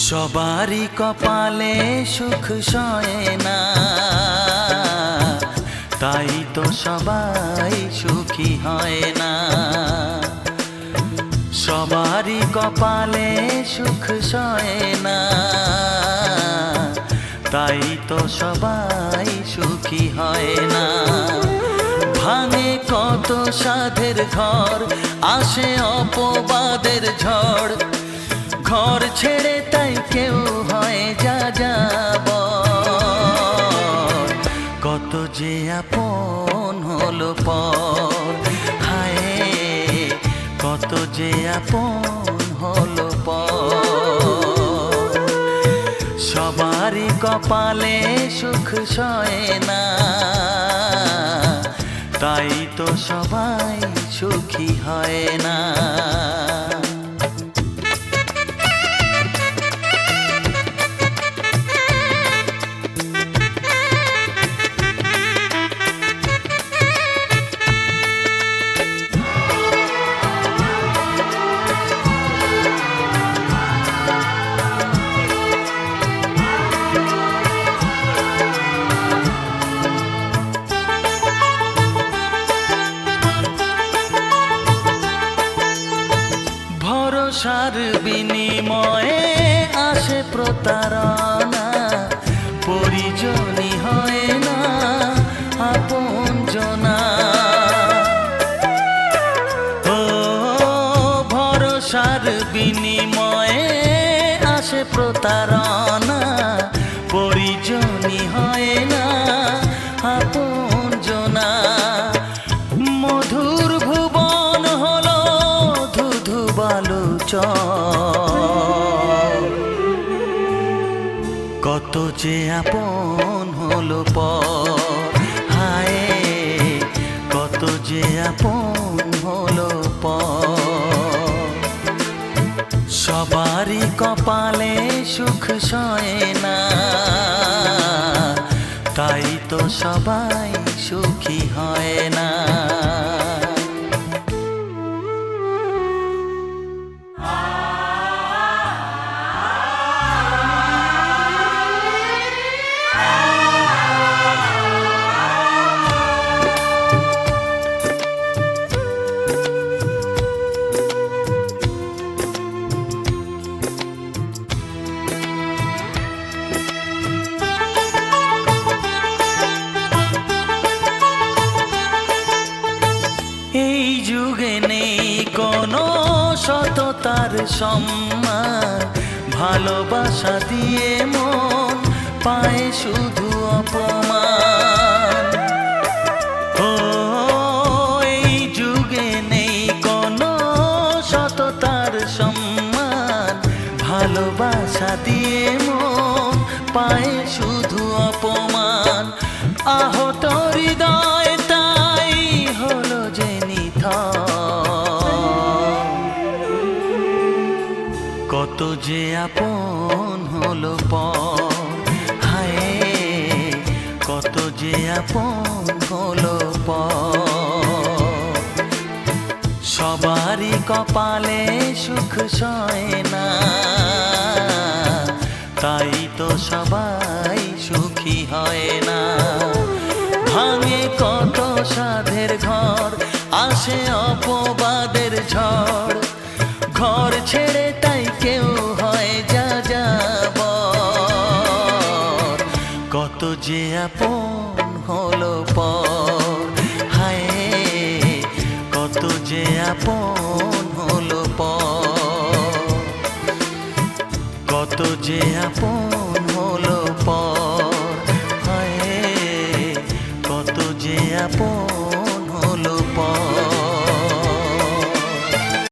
সবারই কপালে সুখ সয় না, তাই তো সবাই সুখী হয় না। সবারই কপালে সুখ সয় না, তাই তো সবাই সুখী হয় না। ভাঙে কত সাধের ঘর, আসে অপবাদের ঝড়। ঘর ছেড়ে তাই কেউ হয় যাযাবর। কত যে আপন হলো পর, হায় কত যে আপন হলো পর। সবারই কপালে সুখ সয় না, তাই তো সবাই সুখী হয় না। ভরসার বিনিময়ে আসে প্রতারণা, পরিজনই হয় না আপনজনা। ও ভরসার বিনিময়ে আসে প্রতারণা, পরিজনই হয় না আপনজনা। মধুর ভুবন হলো ধুধু বালুচর, কত যে আপন হলো পর, হায় কত যে আপন হলো পর। সবারই কপালে সুখ সয় না, তাই তো সবাই সুখী হয় না। এই যুগে নেই কোনো সততার সম্মান, ভালোবাসা দিয়ে মন পায় শুধু অপমান। ও এই যুগে নেই কোনো সততার সম্মান, ভালোবাসা দিয়ে মন পায় শুধু অপমান। আহত হৃদয় তাই হলো যে কত যে আপন হলো পর, হায় কত যে আপন হলো পর। সবারই কপালে সুখ সয় না, তাই তো সবাই সুখী হয় না। ভাঙে কত সাধের ঘর, আসে অপবাদের ঝড়। ঘর ছেড়ে তাই কেউ হয় যাযাবর। কত যে আপন হলো পর, হায় কত যে আপন হলো পর। কত যে আপন